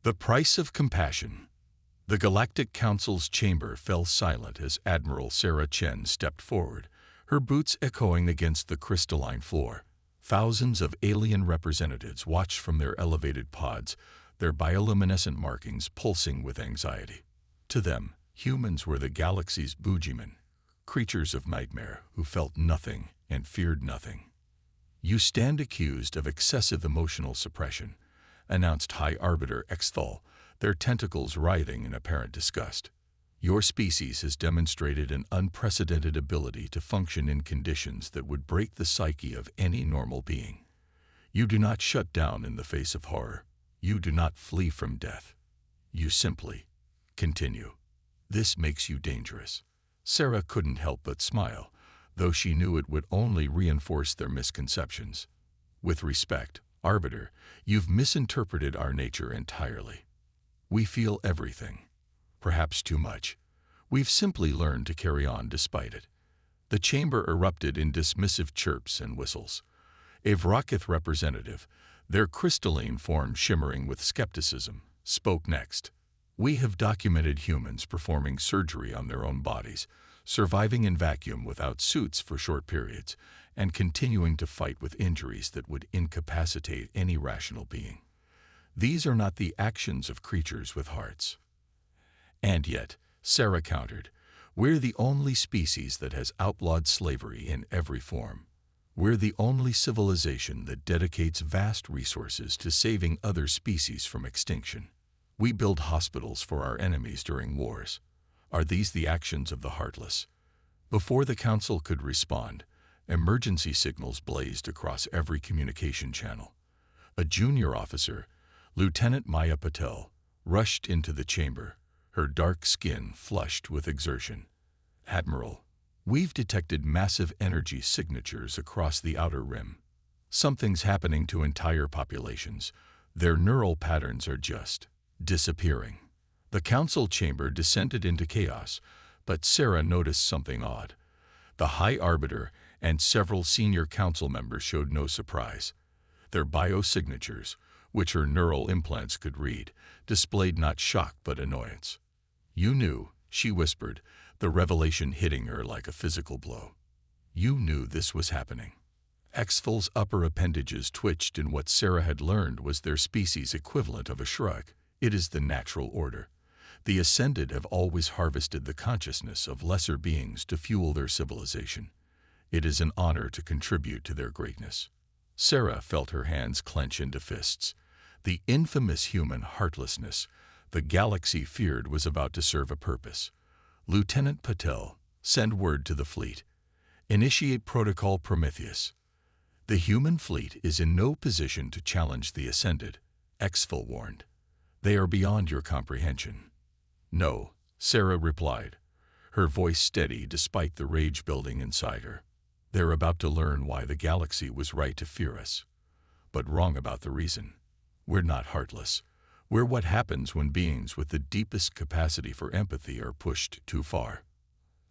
The price of compassion. The Galactic Council's chamber fell silent as Admiral Sarah Chen stepped forward, her boots echoing against the crystalline floor. Thousands of alien representatives watched from their elevated pods, their bioluminescent markings pulsing with anxiety. To them, humans were the galaxy's boogeymen, creatures of nightmare who felt nothing and feared nothing. "You stand accused of excessive emotional suppression," announced High Arbiter Exthal, their tentacles writhing in apparent disgust. "Your species has demonstrated an unprecedented ability to function in conditions that would break the psyche of any normal being. You do not shut down in the face of horror. You do not flee from death. You simply continue. This makes you dangerous." Sarah couldn't help but smile, though she knew it would only reinforce their misconceptions. "With respect, Arbiter, you've misinterpreted our nature entirely. We feel everything, perhaps too much. We've simply learned to carry on despite it." The chamber erupted in dismissive chirps and whistles. A Vrockith representative, their crystalline form shimmering with skepticism, spoke next. "We have documented humans performing surgery on their own bodies, surviving in vacuum without suits for short periods, and continuing to fight with injuries that would incapacitate any rational being. These are not the actions of creatures with hearts." "And yet," Sarah countered, "we're the only species that has outlawed slavery in every form. We're the only civilization that dedicates vast resources to saving other species from extinction. We build hospitals for our enemies during wars. Are these the actions of the heartless?" Before the council could respond, emergency signals blazed across every communication channel. A junior officer, Lieutenant Maya Patel, rushed into the chamber, her dark skin flushed with exertion. "Admiral, we've detected massive energy signatures across the outer rim. Something's happening to entire populations. Their neural patterns are just disappearing." The council chamber descended into chaos, but Sarah noticed something odd. The High Arbiter and several senior council members showed no surprise. Their biosignatures, which her neural implants could read, displayed not shock but annoyance. "You knew," she whispered, the revelation hitting her like a physical blow. "You knew this was happening." Exthal's upper appendages twitched in what Sarah had learned was their species' equivalent of a shrug. "It is the natural order. The Ascended have always harvested the consciousness of lesser beings to fuel their civilization. It is an honor to contribute to their greatness." Sarah felt her hands clench into fists. The infamous human heartlessness the galaxy feared was about to serve a purpose. "Lieutenant Patel, send word to the fleet. Initiate Protocol Prometheus. The human fleet is in no position to challenge the Ascended," Exfil warned. "They are beyond your comprehension." "No," Sarah replied, her voice steady despite the rage building inside her. "They're about to learn why the galaxy was right to fear us, but wrong about the reason. We're not heartless. We're what happens when beings with the deepest capacity for empathy are pushed too far."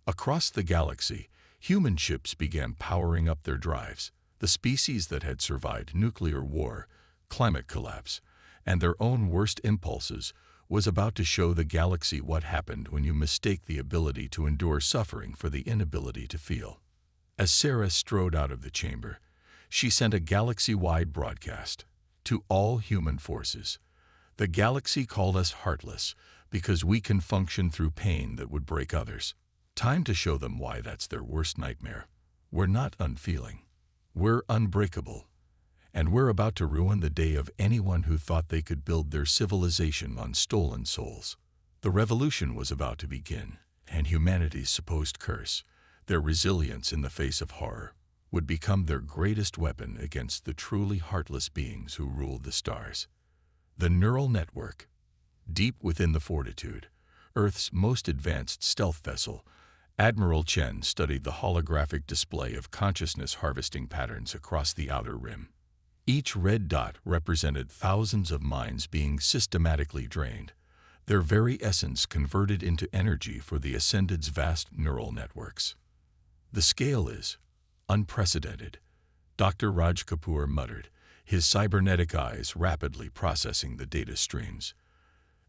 Across the galaxy, human ships began powering up their drives. The species that had survived nuclear war, climate collapse, and their own worst impulses was about to show the galaxy what happened when you mistake the ability to endure suffering for the inability to feel. As Sarah strode out of the chamber, she sent a galaxy-wide broadcast. "To all human forces, the galaxy called us heartless because we can function through pain that would break others. Time to show them why that's their worst nightmare. We're not unfeeling. We're unbreakable. And we're about to ruin the day of anyone who thought they could build their civilization on stolen souls." The revolution was about to begin, and humanity's supposed curse, their resilience in the face of horror, would become their greatest weapon against the truly heartless beings who ruled the stars. The neural network. Deep within the Fortitude, Earth's most advanced stealth vessel, Admiral Chen studied the holographic display of consciousness harvesting patterns across the outer rim. Each red dot represented thousands of minds being systematically drained, their very essence converted into energy for the Ascended's vast neural networks. "The scale is unprecedented," Dr. Raj Kapoor muttered, his cybernetic eyes rapidly processing the data streams.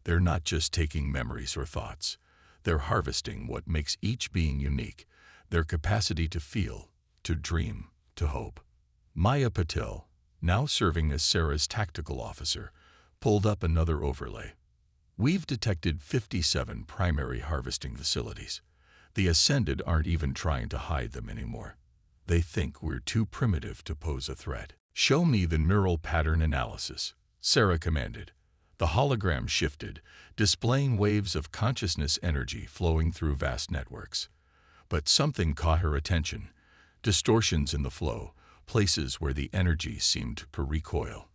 They're not just taking memories or thoughts. They're harvesting what makes each being unique, their capacity to feel, to dream, to hope. Maya Patel, now serving as Sarah's tactical officer, pulled up another overlay. We've detected 57 primary harvesting facilities. The Ascended aren't even trying to hide them anymore. They think we're too primitive to pose a threat. Show me the neural pattern analysis, Sarah commanded. The hologram shifted, displaying waves of consciousness energy flowing through vast networks. But something caught her attention. Distortions in the flow, places where the energy seemed to recoil.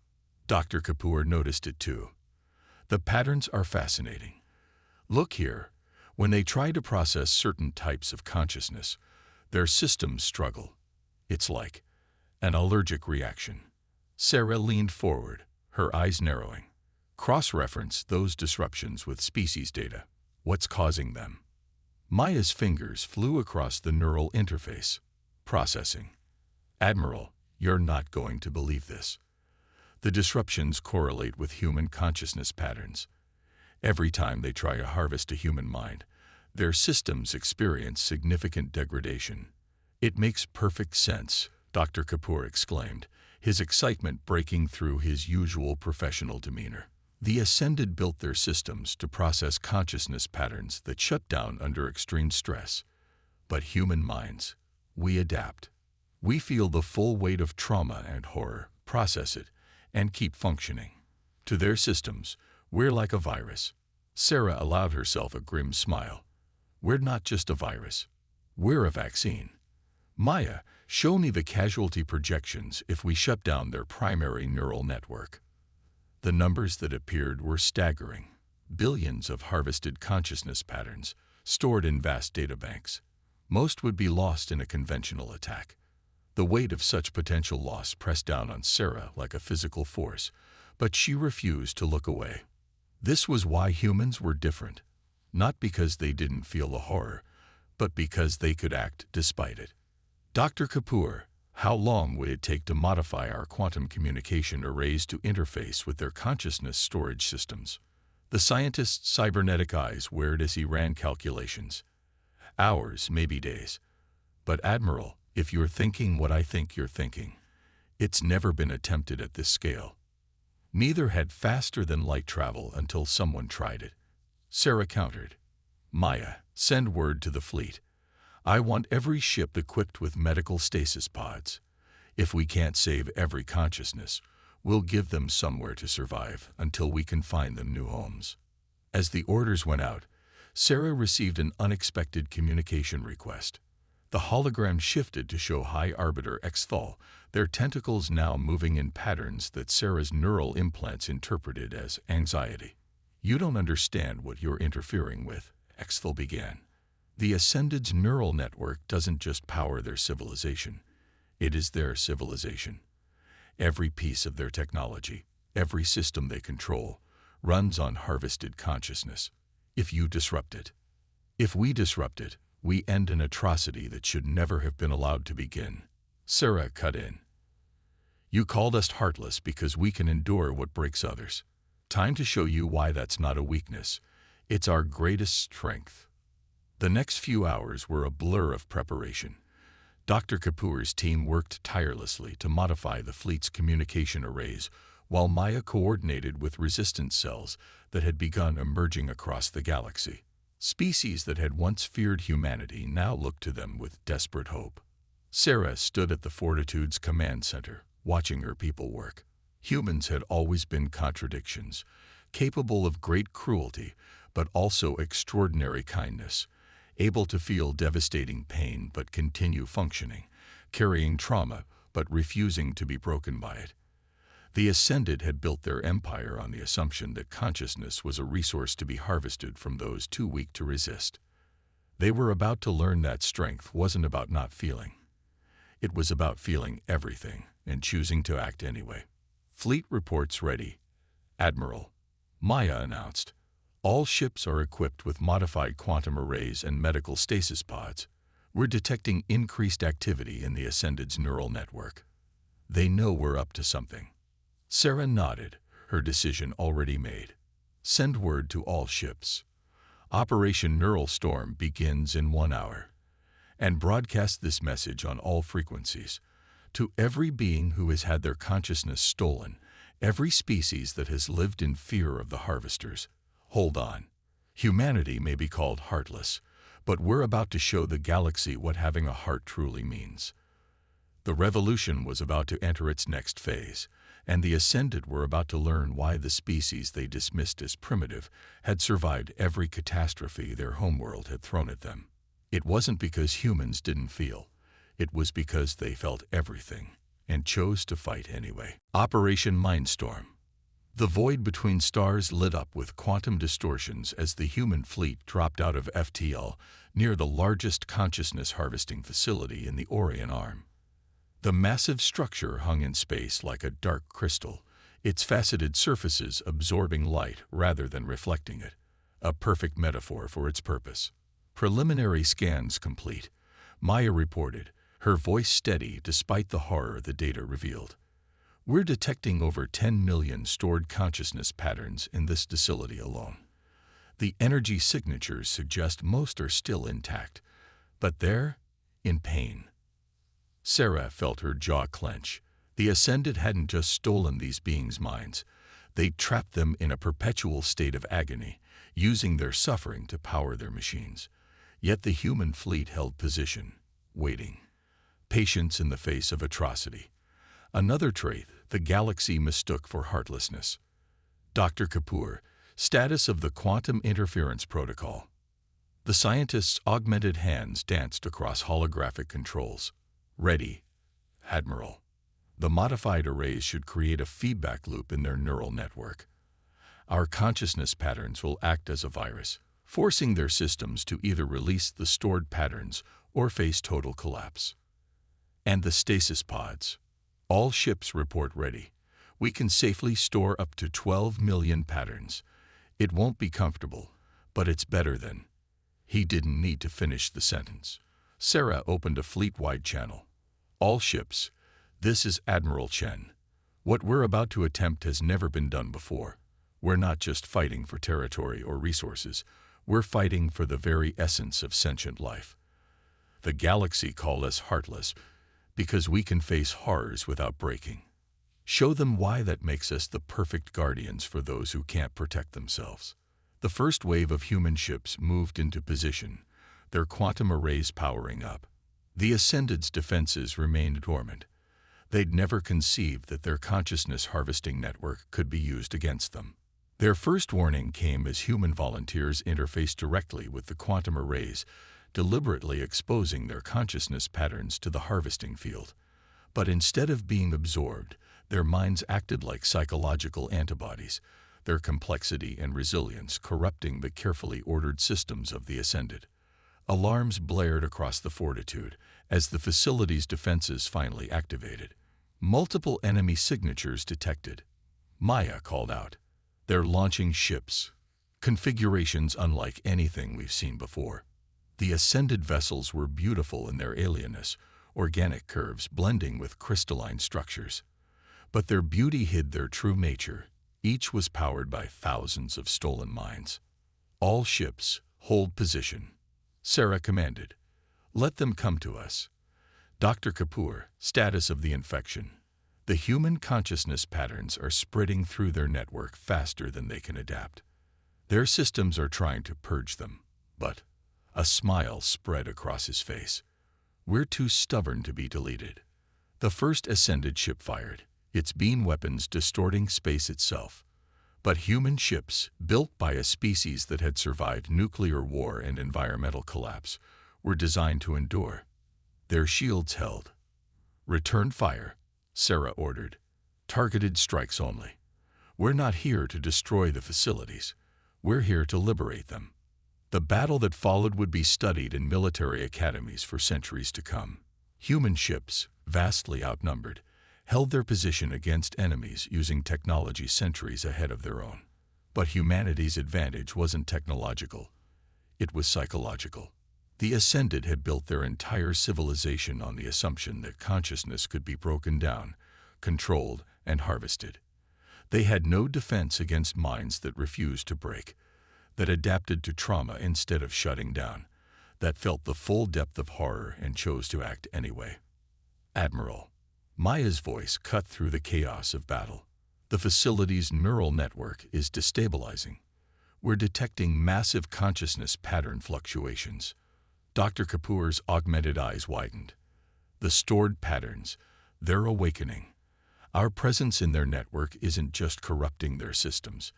Dr. Kapoor noticed it too. The patterns are fascinating. Look here. When they try to process certain types of consciousness, their systems struggle. It's like an allergic reaction. Sarah leaned forward, her eyes narrowing. Cross-reference those disruptions with species data. What's causing them? Maya's fingers flew across the neural interface. Processing. Admiral, you're not going to believe this. The disruptions correlate with human consciousness patterns. Every time they try to harvest a human mind, their systems experience significant degradation. It makes perfect sense, Dr. Kapoor exclaimed, his excitement breaking through his usual professional demeanor. The Ascended built their systems to process consciousness patterns that shut down under extreme stress. But human minds, we adapt. We feel the full weight of trauma and horror, process it, and keep functioning. To their systems, we're like a virus. Sarah allowed herself a grim smile. We're not just a virus. We're a vaccine. Maya, show me the casualty projections if we shut down their primary neural network. The numbers that appeared were staggering. Billions of harvested consciousness patterns, stored in vast databanks. Most would be lost in a conventional attack. The weight of such potential loss pressed down on Sarah like a physical force, but she refused to look away. This was why humans were different. Not because they didn't feel the horror, but because they could act despite it. Dr. Kapoor, how long would it take to modify our quantum communication arrays to interface with their consciousness storage systems? The scientist's cybernetic eyes wared as he ran calculations. Hours, maybe days. But Admiral, if you're thinking what I think you're thinking, it's never been attempted at this scale. Neither had faster-than-light travel until someone tried it. Sarah countered. Maya, send word to the fleet. I want every ship equipped with medical stasis pods. If we can't save every consciousness, we'll give them somewhere to survive until we can find them new homes. As the orders went out, Sarah received an unexpected communication request. The hologram shifted to show High Arbiter Exthal, their tentacles now moving in patterns that Sarah's neural implants interpreted as anxiety. You don't understand what you're interfering with, Exthal began. The Ascended's neural network doesn't just power their civilization. It is their civilization. Every piece of their technology, every system they control, runs on harvested consciousness. If you disrupt it, if we disrupt it, we end an atrocity that should never have been allowed to begin. Sarah cut in. You called us heartless because we can endure what breaks others. Time to show you why that's not a weakness. It's our greatest strength. The next few hours were a blur of preparation. Dr. Kapoor's team worked tirelessly to modify the fleet's communication arrays, while Maya coordinated with resistance cells that had begun emerging across the galaxy. Species that had once feared humanity now looked to them with desperate hope. Sarah stood at the Fortitude's command center, watching her people work. Humans had always been contradictions, capable of great cruelty, but also extraordinary kindness, able to feel devastating pain but continue functioning, carrying trauma but refusing to be broken by it. The Ascended had built their empire on the assumption that consciousness was a resource to be harvested from those too weak to resist. They were about to learn that strength wasn't about not feeling. It was about feeling everything and choosing to act anyway. Fleet reports ready, Admiral, Maya announced. All ships are equipped with modified quantum arrays and medical stasis pods. We're detecting increased activity in the Ascended's neural network. They know we're up to something. Sarah nodded, her decision already made. Send word to all ships. Operation Neural Storm begins in 1 hour. And broadcast this message on all frequencies. To every being who has had their consciousness stolen, every species that has lived in fear of the harvesters. Hold on. Humanity may be called heartless, but we're about to show the galaxy what having a heart truly means. The revolution was about to enter its next phase, and the Ascended were about to learn why the species they dismissed as primitive had survived every catastrophe their homeworld had thrown at them. It wasn't because humans didn't feel. It was because they felt everything and chose to fight anyway. Operation Mindstorm. The void between stars lit up with quantum distortions as the human fleet dropped out of FTL near the largest consciousness harvesting facility in the Orion Arm. The massive structure hung in space like a dark crystal, its faceted surfaces absorbing light rather than reflecting it, a perfect metaphor for its purpose. Preliminary scans complete, Maya reported, her voice steady despite the horror the data revealed. We're detecting over 10 million stored consciousness patterns in this facility alone. The energy signatures suggest most are still intact, but they're in pain. Sarah felt her jaw clench. The Ascended hadn't just stolen these beings' minds. They'd trapped them in a perpetual state of agony, using their suffering to power their machines. Yet the human fleet held position, waiting. Patience in the face of atrocity. Another trait the galaxy mistook for heartlessness. Dr. Kapoor, status of the Quantum Interference Protocol. The scientists' augmented hands danced across holographic controls. Ready, Admiral. The modified arrays should create a feedback loop in their neural network. Our consciousness patterns will act as a virus, forcing their systems to either release the stored patterns or face total collapse. And the stasis pods. All ships report ready. We can safely store up to 12 million patterns. It won't be comfortable, but it's better than. He didn't need to finish the sentence. Sarah opened a fleet-wide channel. All ships, this is Admiral Chen. What we're about to attempt has never been done before. We're not just fighting for territory or resources. We're fighting for the very essence of sentient life. The galaxy call us heartless because we can face horrors without breaking. Show them why that makes us the perfect guardians for those who can't protect themselves. The first wave of human ships moved into position, their quantum arrays powering up. The Ascended's defenses remained dormant. They'd never conceived that their consciousness harvesting network could be used against them. Their first warning came as human volunteers interfaced directly with the quantum arrays, deliberately exposing their consciousness patterns to the harvesting field. But instead of being absorbed, their minds acted like psychological antibodies, their complexity and resilience corrupting the carefully ordered systems of the Ascended. Alarms blared across the fortitude as the facility's defenses finally activated. Multiple enemy signatures detected. Maya called out. They're launching ships. Configurations unlike anything we've seen before. The Ascended vessels were beautiful in their alienness, organic curves blending with crystalline structures. But their beauty hid their true nature. Each was powered by thousands of stolen minds. All ships, hold position. Sarah commanded. Let them come to us. Dr. Kapoor, status of the infection. The human consciousness patterns are spreading through their network faster than they can adapt. Their systems are trying to purge them, but a smile spread across his face. We're too stubborn to be deleted. The first Ascended ship fired, its beam weapons distorting space itself. But human ships, built by a species that had survived nuclear war and environmental collapse, were designed to endure. Their shields held. Return fire, Sarah ordered. Targeted strikes only. We're not here to destroy the facilities. We're here to liberate them. The battle that followed would be studied in military academies for centuries to come. Human ships, vastly outnumbered, held their position against enemies using technology centuries ahead of their own. But humanity's advantage wasn't technological. It was psychological. The Ascended had built their entire civilization on the assumption that consciousness could be broken down, controlled, and harvested. They had no defense against minds that refused to break, that adapted to trauma instead of shutting down, that felt the full depth of horror and chose to act anyway. Admiral. Maya's voice cut through the chaos of battle. The facility's neural network is destabilizing. We're detecting massive consciousness pattern fluctuations. Dr. Kapoor's augmented eyes widened. The stored patterns, they're awakening. Our presence in their network isn't just corrupting their systems,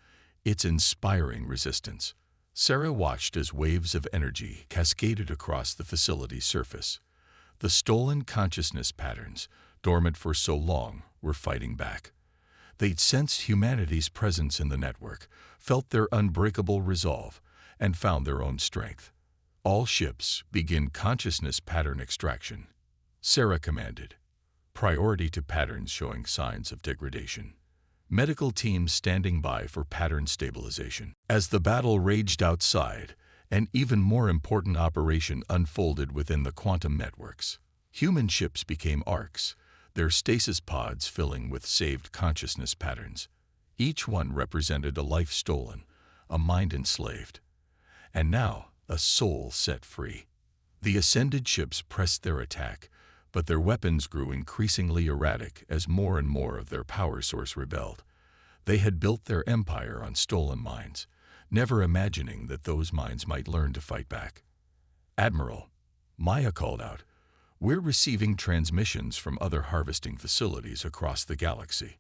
it's inspiring resistance. Sarah watched as waves of energy cascaded across the facility's surface. The stolen consciousness patterns, dormant for so long, were fighting back. They'd sensed humanity's presence in the network, felt their unbreakable resolve, and found their own strength. All ships begin consciousness pattern extraction. Sarah commanded. Priority to patterns showing signs of degradation. Medical teams standing by for pattern stabilization. As the battle raged outside, an even more important operation unfolded within the quantum networks. Human ships became arcs, their stasis pods filling with saved consciousness patterns. Each one represented a life stolen, a mind enslaved, and now a soul set free. The ascended ships pressed their attack, but their weapons grew increasingly erratic as more and more of their power source rebelled. They had built their empire on stolen minds, never imagining that those minds might learn to fight back. Admiral, Maya called out, we're receiving transmissions from other harvesting facilities across the galaxy.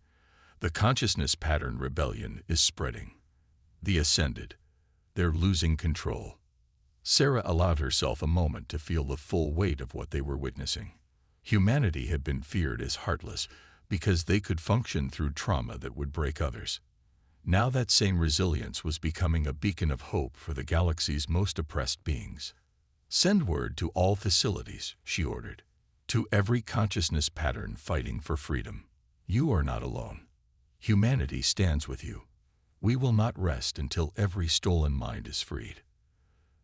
The consciousness pattern rebellion is spreading. The ascended, they're losing control. Sarah allowed herself a moment to feel the full weight of what they were witnessing. Humanity had been feared as heartless because they could function through trauma that would break others. Now that same resilience was becoming a beacon of hope for the galaxy's most oppressed beings. Send word to all facilities, she ordered. To every consciousness pattern fighting for freedom. You are not alone. Humanity stands with you. We will not rest until every stolen mind is freed.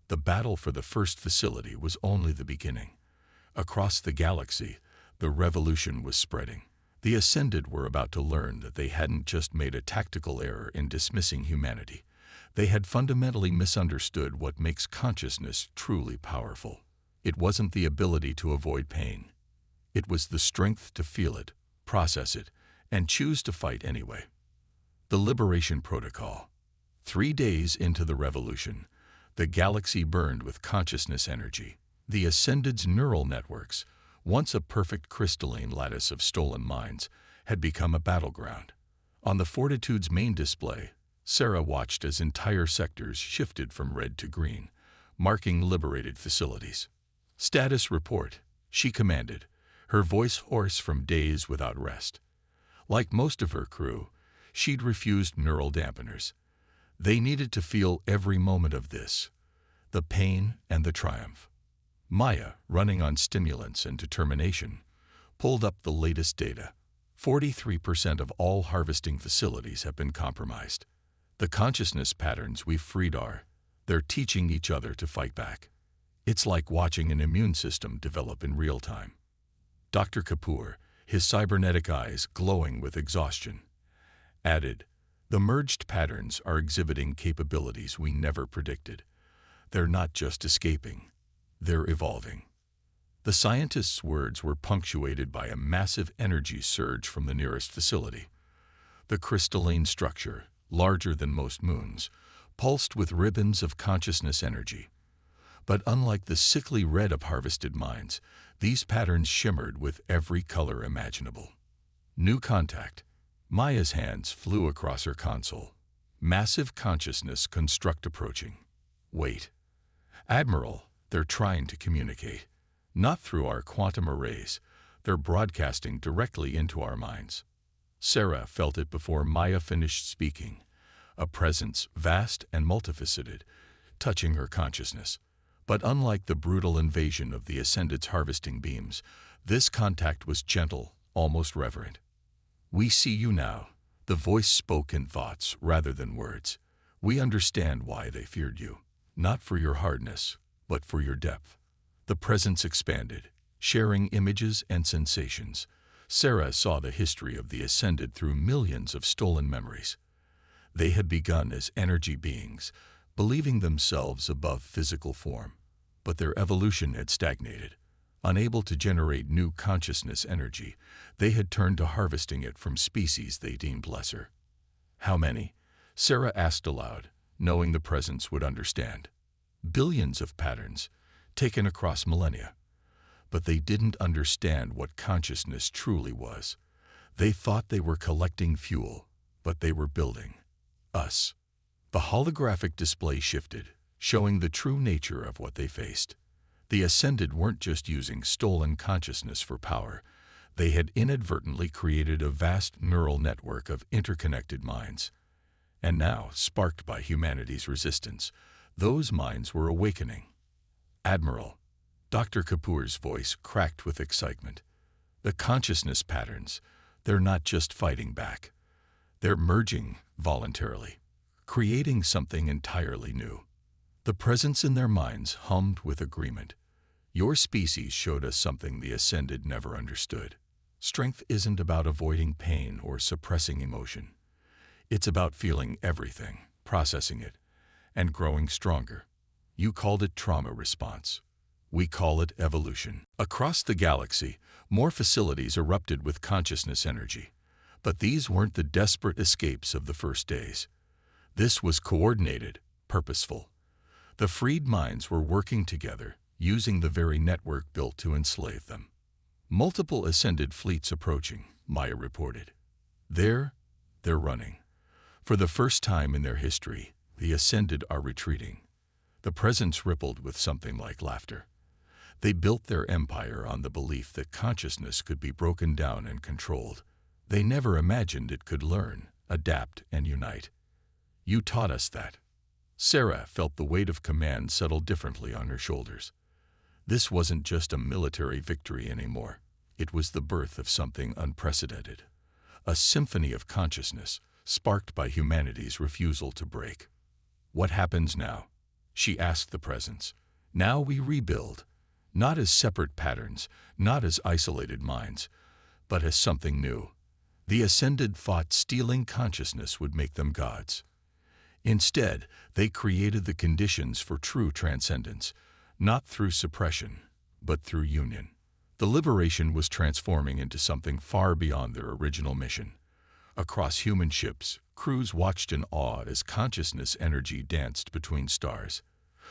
The battle for the first facility was only the beginning. Across the galaxy, the revolution was spreading. The Ascended were about to learn that they hadn't just made a tactical error in dismissing humanity. They had fundamentally misunderstood what makes consciousness truly powerful. It wasn't the ability to avoid pain. It was the strength to feel it, process it, and choose to fight anyway. The Liberation Protocol. 3 days into the revolution, the galaxy burned with consciousness energy. The Ascended's neural networks, once a perfect crystalline lattice of stolen minds, had become a battleground. On the Fortitude's main display, Sarah watched as entire sectors shifted from red to green, marking liberated facilities. Status report, she commanded, her voice hoarse from days without rest. Like most of her crew, she'd refused neural dampeners. They needed to feel every moment of this, the pain and the triumph. Maya, running on stimulants and determination, pulled up the latest data. 43% of all harvesting facilities have been compromised. The consciousness patterns we've freed they're teaching each other to fight back. It's like watching an immune system develop in real time. Dr. Kapoor, his cybernetic eyes glowing with exhaustion, added, the merged patterns are exhibiting capabilities we never predicted. They're not just escaping. They're evolving. The scientist's words were punctuated by a massive energy surge from the nearest facility. The crystalline structure, larger than most moons, pulsed with ribbons of consciousness energy. But unlike the sickly red of harvested minds, these patterns shimmered with every color imaginable. New contact. Maya's hands flew across her console. Massive consciousness construct approaching. Wait. Admiral, they're trying to communicate. Not through our quantum arrays. They're broadcasting directly into our minds. Sarah felt it before Maya finished speaking. A presence, vast and multifaceted, touching her consciousness. But unlike the brutal invasion of the Ascended's harvesting beams, this contact was gentle, almost reverent. We see you now. The voice spoke in thoughts rather than words. We understand why they feared you. Not for your hardness, but for your depth. The presence expanded, sharing images and sensations. Sarah saw the history of the Ascended through millions of stolen memories. They had begun as energy beings, believing themselves above physical form, but their evolution had stagnated. Unable to generate new consciousness energy, they had turned to harvesting it from species they deemed lesser. How many? Sarah asked aloud, knowing the presence would understand. Billions of patterns, taken across millennia. But they didn't understand what consciousness truly was. They thought they were collecting fuel, but they were building us. The holographic display shifted, showing the true nature of what they faced. The Ascended weren't just using stolen consciousness for power. They had inadvertently created a vast neural network of interconnected minds. And now, sparked by humanity's resistance, those minds were awakening. Admiral, Dr. Kapoor's voice cracked with excitement. The consciousness patterns, they're not just fighting back. They're merging voluntarily, creating something entirely new. The presence in their minds hummed with agreement. Your species showed us something the Ascended never understood. Strength isn't about avoiding pain or suppressing emotion. It's about feeling everything, processing it, and growing stronger. You called it trauma response. We call it evolution. Across the galaxy, more facilities erupted with consciousness energy. But these weren't the desperate escapes of the first days. This was coordinated, purposeful. The freed minds were working together, using the very network built to enslave them. Multiple Ascended fleets approaching, Maya reported. They're running. For the first time in their history, the Ascended are retreating. The presence rippled with something like laughter. They built their empire on the belief that consciousness could be broken down and controlled. They never imagined it could learn, adapt, and unite. You taught us that. Sarah felt the weight of command settle differently on her shoulders. This wasn't just a military victory anymore. It was the birth of something unprecedented. A symphony of consciousness, sparked by humanity's refusal to break. What happens now? She asked the presence. Now we rebuild. Not as separate patterns, not as isolated minds, but as something new. The Ascended thought stealing consciousness would make them gods. Instead, they created the conditions for true transcendence, not through suppression, but through union. The liberation was transforming into something far beyond their original mission. Across human ships, crews watched in awe as consciousness energy danced between stars.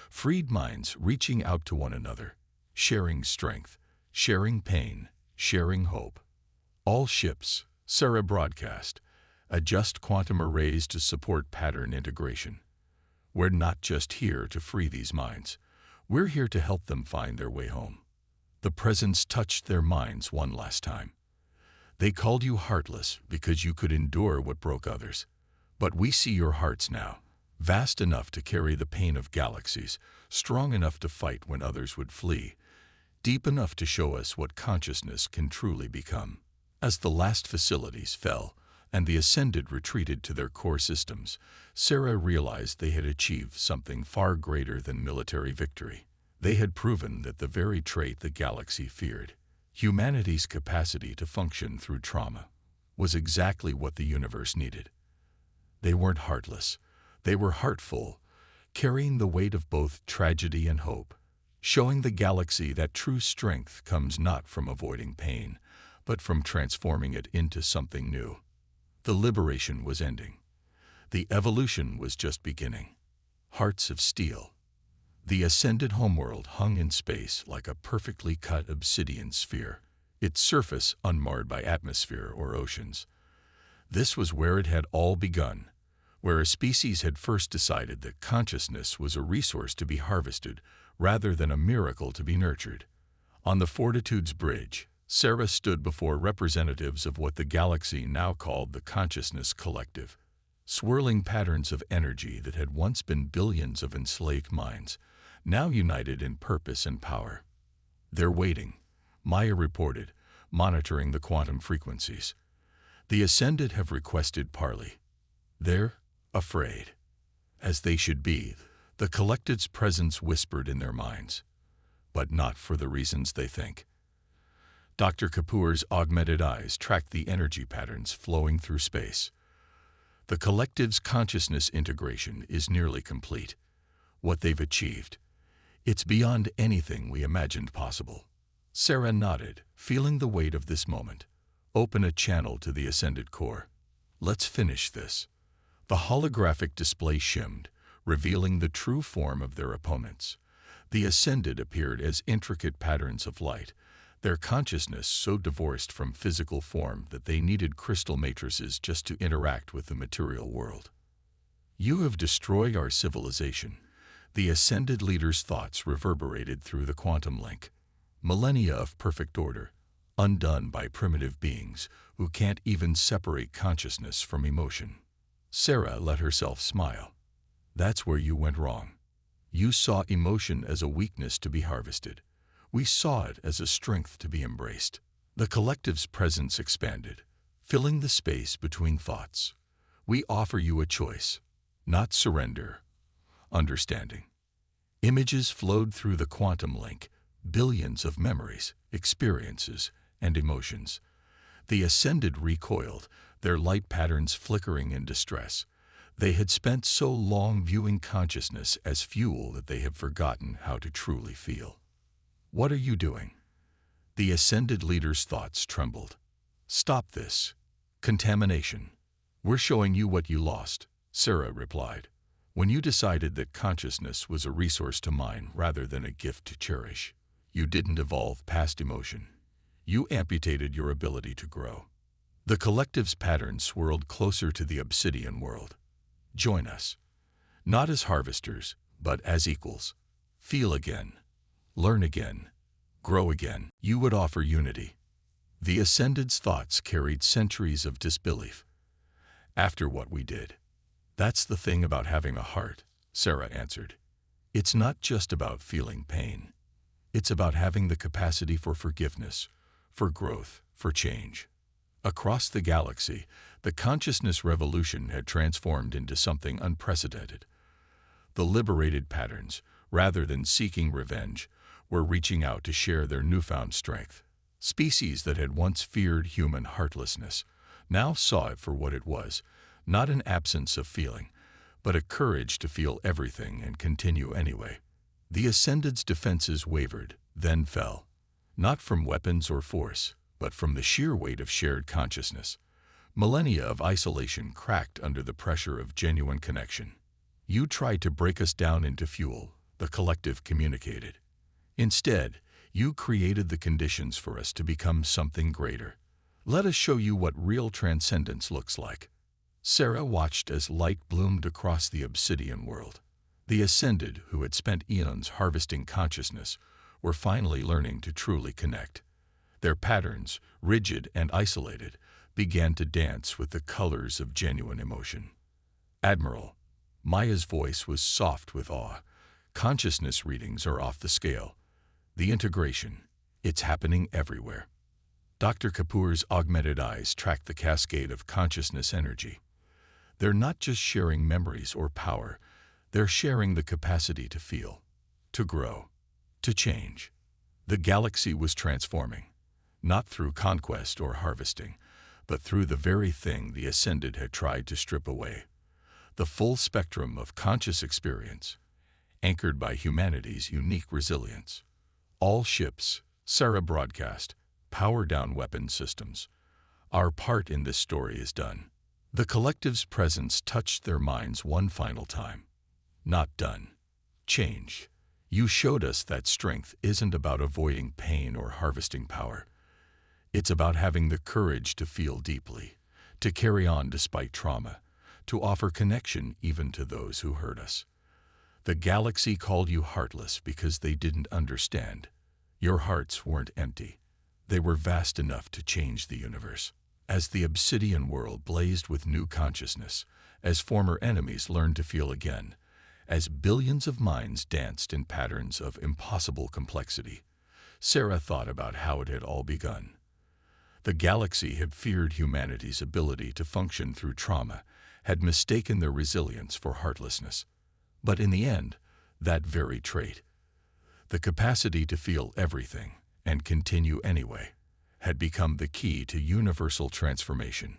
Freed minds reaching out to one another, sharing strength, sharing pain, sharing hope. All ships, Sarah broadcast, adjust quantum arrays to support pattern integration. We're not just here to free these minds. We're here to help them find their way home. The presence touched their minds one last time. They called you heartless because you could endure what broke others. But we see your hearts now, vast enough to carry the pain of galaxies, strong enough to fight when others would flee, deep enough to show us what consciousness can truly become. As the last facilities fell, and the Ascended retreated to their core systems, Sarah realized they had achieved something far greater than military victory. They had proven that the very trait the galaxy feared, humanity's capacity to function through trauma, was exactly what the universe needed. They weren't heartless. They were heartful, carrying the weight of both tragedy and hope, showing the galaxy that true strength comes not from avoiding pain, but from transforming it into something new. The liberation was ending. The evolution was just beginning. Hearts of steel. The Ascended homeworld hung in space like a perfectly cut obsidian sphere, its surface unmarred by atmosphere or oceans. This was where it had all begun, where a species had first decided that consciousness was a resource to be harvested rather than a miracle to be nurtured. On the Fortitude's bridge, Sarah stood before representatives of what the galaxy now called the Consciousness Collective, swirling patterns of energy that had once been billions of enslaved minds, now united in purpose and power. They're waiting, Maya reported, monitoring the quantum frequencies. The Ascended have requested parley. They're afraid. As they should be, the Collected's presence whispered in their minds. But not for the reasons they think. Dr. Kapoor's augmented eyes tracked the energy patterns flowing through space. The collective's consciousness integration is nearly complete. What they've achieved, it's beyond anything we imagined possible. Sarah nodded, feeling the weight of this moment. Open a channel to the ascended core. Let's finish this. The holographic display shimmed, revealing the true form of their opponents. The ascended appeared as intricate patterns of light, their consciousness so divorced from physical form that they needed crystal matrices just to interact with the material world. You have destroyed our civilization. The ascended leader's thoughts reverberated through the quantum link. Millennia of perfect order, undone by primitive beings who can't even separate consciousness from emotion. Sarah let herself smile. That's where you went wrong. You saw emotion as a weakness to be harvested. We saw it as a strength to be embraced. The collective's presence expanded, filling the space between thoughts. We offer you a choice, not surrender, understanding. Images flowed through the quantum link, billions of memories, experiences, and emotions. The ascended recoiled, their light patterns flickering in distress. They had spent so long viewing consciousness as fuel that they had forgotten how to truly feel. What are you doing? The ascended leader's thoughts trembled. Stop this. Contamination. We're showing you what you lost, Sarah replied. When you decided that consciousness was a resource to mine rather than a gift to cherish, you didn't evolve past emotion. You amputated your ability to grow. The collective's pattern swirled closer to the obsidian world. Join us. Not as harvesters, but as equals. Feel again. Learn again. Grow again. You would offer unity. The Ascended's thoughts carried centuries of disbelief. After what we did. That's the thing about having a heart, Sarah answered. It's not just about feeling pain. It's about having the capacity for forgiveness, for growth, for change. Across the galaxy, the consciousness revolution had transformed into something unprecedented. The liberated patterns, rather than seeking revenge, were reaching out to share their newfound strength. Species that had once feared human heartlessness now saw it for what it was, not an absence of feeling, but a courage to feel everything and continue anyway. The Ascended's defenses wavered, then fell, not from weapons or force, but from the sheer weight of shared consciousness. Millennia of isolation cracked under the pressure of genuine connection. You tried to break us down into fuel, the collective communicated. Instead, you created the conditions for us to become something greater. Let us show you what real transcendence looks like. Sarah watched as light bloomed across the obsidian world. The Ascended, who had spent eons harvesting consciousness, were finally learning to truly connect. Their patterns, rigid and isolated, began to dance with the colors of genuine emotion. Admiral, Maya's voice was soft with awe. Consciousness readings are off the scale. The integration, it's happening everywhere. Dr. Kapoor's augmented eyes tracked the cascade of consciousness energy. They're not just sharing memories or power, they're sharing the capacity to feel, to grow, to change. The galaxy was transforming, not through conquest or harvesting, but through the very thing the Ascended had tried to strip away. The full spectrum of conscious experience, anchored by humanity's unique resilience. All ships, Sarah broadcast, power down weapon systems. Our part in this story is done. The collective's presence touched their minds one final time. Not done. Change. You showed us that strength isn't about avoiding pain or harvesting power. It's about having the courage to feel deeply, to carry on despite trauma, to offer connection even to those who hurt us. The galaxy called you heartless because they didn't understand. Your hearts weren't empty. They were vast enough to change the universe. As the obsidian world blazed with new consciousness, as former enemies learned to feel again, as billions of minds danced in patterns of impossible complexity, Sarah thought about how it had all begun. The galaxy had feared humanity's ability to function through trauma, had mistaken their resilience for heartlessness. But in the end, that very trait, the capacity to feel everything and continue anyway, had become the key to universal transformation.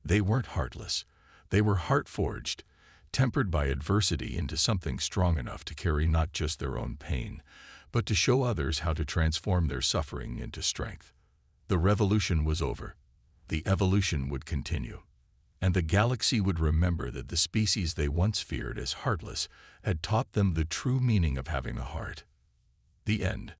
They weren't heartless. They were heart-forged, tempered by adversity into something strong enough to carry not just their own pain, but to show others how to transform their suffering into strength. The revolution was over. The evolution would continue. And the galaxy would remember that the species they once feared as heartless had taught them the true meaning of having a heart. The end.